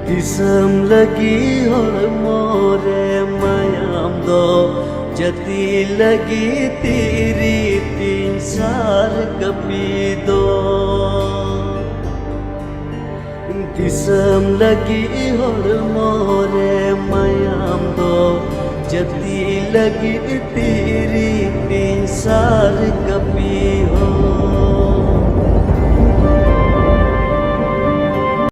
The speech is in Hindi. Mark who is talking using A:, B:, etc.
A: दिसम लगी और मोरे मायाम दो जती लगी तेरी 3 साल कभी दो दिसम लगी और मोरे मायाम दो जती लगी तेरी 3 साल कभी हो